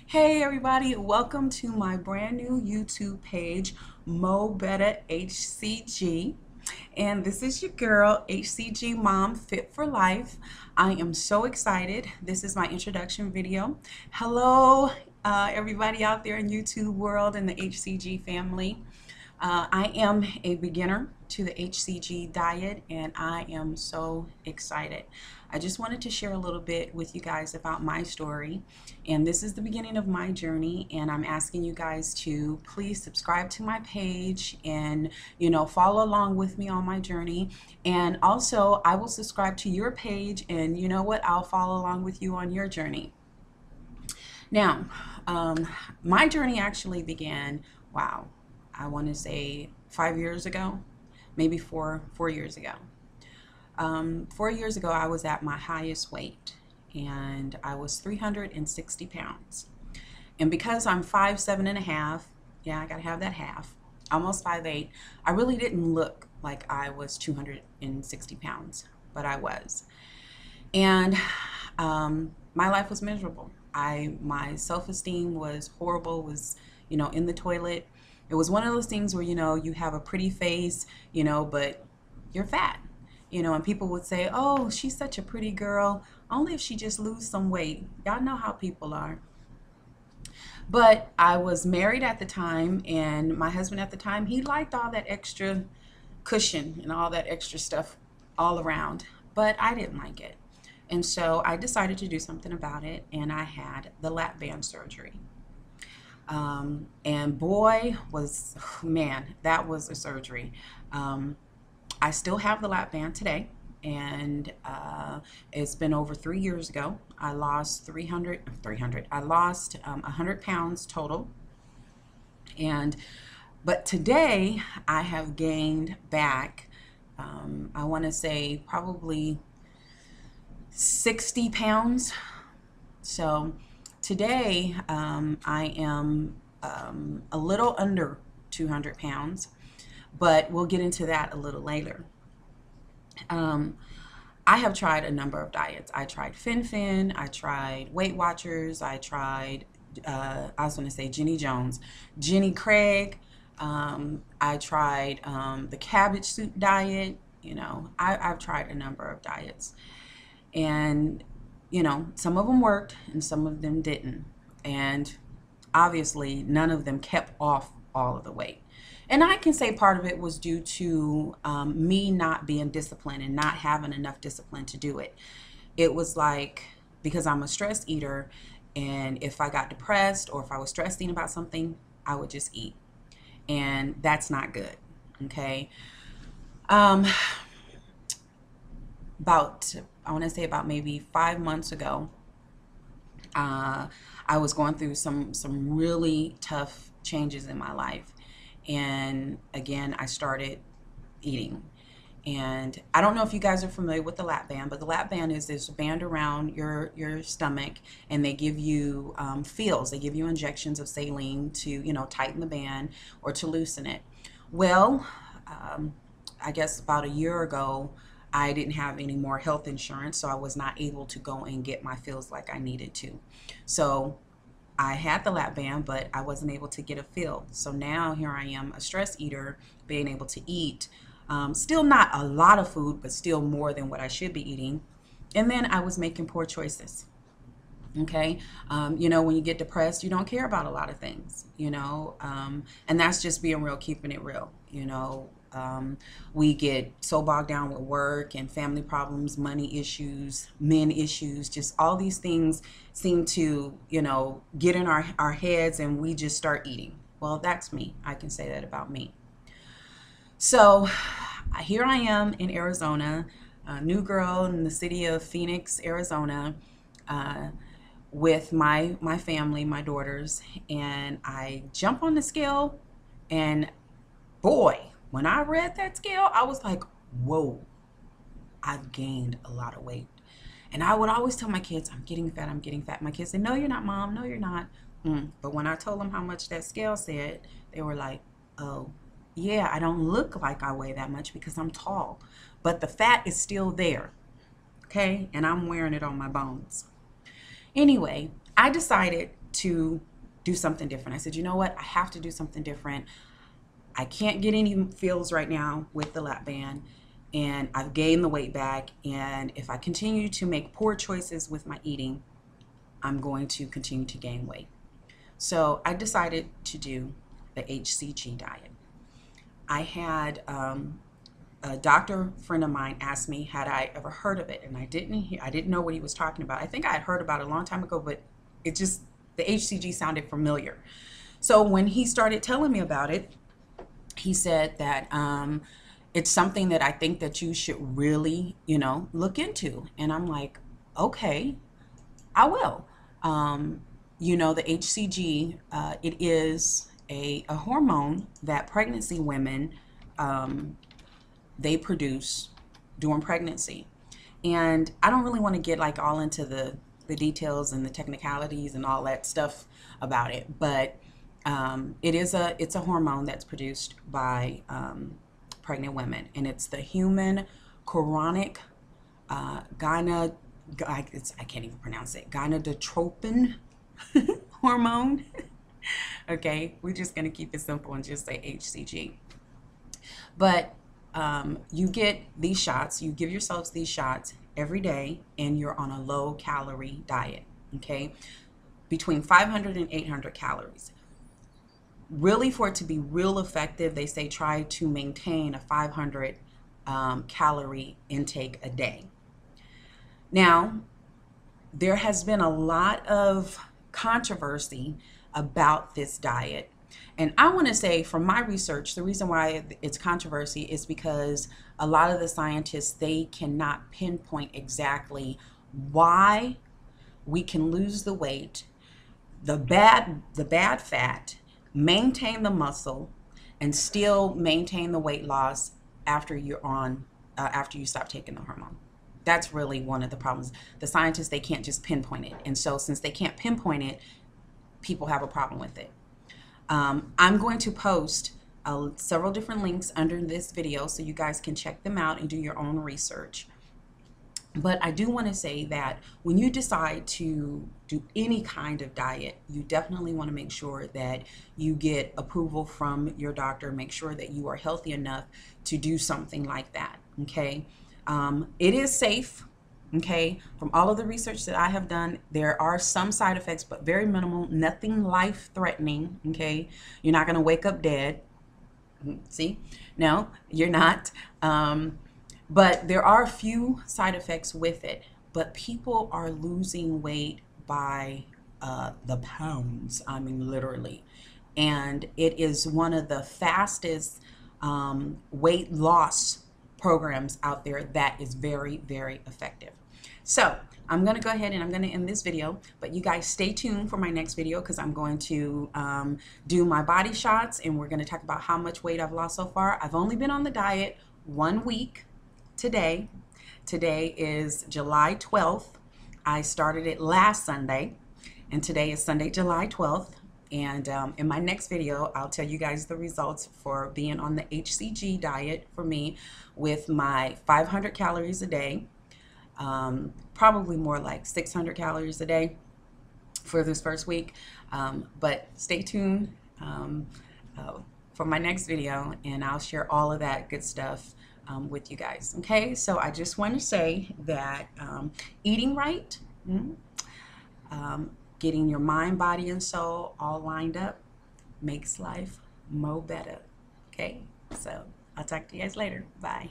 Hey everybody, welcome to my brand new YouTube page, Betta HCG. And this is your girl, HCG Mom Fit for Life. I am so excited. This is my introduction video. Hello, everybody out there in YouTube world and the HCG family. I am a beginner to the HCG diet and I am so excited. I just wanted to share a little bit with you guys about my story, and this is the beginning of my journey, and I'm asking you guys to please subscribe to my page and follow along with me on my journey. And also I will subscribe to your page, and you know what, I'll follow along with you on your journey. Now, my journey actually began, wow, I want to say 5 years ago, maybe four years ago. 4 years ago, I was at my highest weight, and I was 360 pounds. And because I'm 5'7.5", yeah, I gotta have that half, almost 5'8", I really didn't look like I was 260 pounds, but I was. And my life was miserable. My self-esteem was horrible, was, in the toilet. It was one of those things where, you have a pretty face, but you're fat. And people would say, oh, she's such a pretty girl, only if she just lose some weight. Y'all know how people are. But I was married at the time, and my husband at the time, he liked all that extra cushion and all that extra stuff all around, but I didn't like it. And so I decided to do something about it, and I had the lap band surgery. And boy, man, that was a surgery. I still have the lap band today, and it's been over 3 years ago. I lost 100 pounds total. But today I have gained back, I want to say probably 60 pounds. So today I am a little under 200 pounds. But we'll get into that a little later. I have tried a number of diets. I tried Fin, I tried Weight Watchers, I tried, I was going to say Jenny Jones, Jenny Craig, I tried the cabbage soup diet. I've tried a number of diets. And, some of them worked and some of them didn't. And obviously none of them kept off all of the weight. And I can say part of it was due to me not being disciplined and not having enough discipline to do it. It was like, because I'm a stress eater, and if I got depressed or if I was stressing about something, I would just eat. And that's not good, okay? I want to say about maybe 5 months ago, I was going through some really tough changes in my life. And again, I started eating. And I don't know if you guys are familiar with the lap band, but the lap band is this band around your stomach, and they give you feels. They give you injections of saline to, tighten the band or to loosen it. Well, I guess about a year ago, I didn't have any more health insurance, so I was not able to go and get my feels like I needed to. So I had the lap band, but I wasn't able to get a fill. So now here I am, a stress eater, being able to eat. Still not a lot of food, but still more than what I should be eating. And then I was making poor choices. Okay. When you get depressed, you don't care about a lot of things, and that's just being real, keeping it real. We get so bogged down with work and family problems, money issues, men issues, just all these things seem to, get in our heads, and we just start eating. Well, that's me. I can say that about me. So here I am in Arizona, a new girl in the city of Phoenix, Arizona, with my family, my daughters, and I jump on the scale, and boy, when I read that scale, I was like, whoa, I've gained a lot of weight. And I would always tell my kids, I'm getting fat, I'm getting fat. My kids say, no, you're not, Mom, no, you're not. But when I told them how much that scale said, they were like, oh, yeah, I don't look like I weigh that much because I'm tall. But the fat is still there, okay? And I'm wearing it on my bones. Anyway, I decided to do something different. I said, you know what? I have to do something different. I can't get any feels right now with the lap band, and I've gained the weight back. And if I continue to make poor choices with my eating, I'm going to continue to gain weight. So I decided to do the HCG diet. I had a doctor friend of mine asked me had I ever heard of it, and I didn't know what he was talking about. I think I had heard about it a long time ago, but the HCG sounded familiar. So when he started telling me about it, he said that it's something that I think that you should really, look into. And I'm like, okay, I will. The HCG, it is a hormone that pregnancy women, they produce during pregnancy. And I don't really want to get like all into the details and the technicalities and all that stuff about it, but it's a hormone that's produced by pregnant women, and it's the human chorionic I can't even pronounce it, gonadotropin hormone. Okay, we're just gonna keep it simple and just say HCG. But you get these shots, you give yourselves these shots every day, and you're on a low calorie diet, okay? Between 500 and 800 calories. Really, for it to be real effective, they say try to maintain a 500 calorie intake a day. Now, there has been a lot of controversy about this diet. And I want to say, from my research, the reason why it's controversy is because a lot of the scientists, they cannot pinpoint exactly why we can lose the weight, the bad fat, maintain the muscle, and still maintain the weight loss after you stop taking the hormone. That's really one of the problems. The scientists, they can't just pinpoint it. And so since they can't pinpoint it, people have a problem with it. I'm going to post several different links under this video so you guys can check them out and do your own research. But I do want to say that when you decide to do any kind of diet, you definitely want to make sure that you get approval from your doctor. Make sure that you are healthy enough to do something like that, okay? It is safe, okay? From all of the research that I have done, there are some side effects, but very minimal, nothing life-threatening, okay? You're not going to wake up dead. See? No, you're not. But there are a few side effects with it. But people are losing weight by the pounds, I mean literally. And it is one of the fastest weight loss programs out there that is very, very effective. So I'm going to go ahead and I'm going to end this video, but you guys stay tuned for my next video because I'm going to do my body shots, and we're going to talk about how much weight I've lost so far. I've only been on the diet 1 week today. Today is July 12th. I started it last Sunday, and today is Sunday, July 12th. And in my next video, I'll tell you guys the results for being on the HCG diet for me with my 500 calories a day. Probably more like 600 calories a day for this first week. But stay tuned for my next video, and I'll share all of that good stuff with you guys. Okay, so I just want to say that eating right, getting your mind, body, and soul all lined up makes life mo better. Okay, so I'll talk to you guys later. Bye.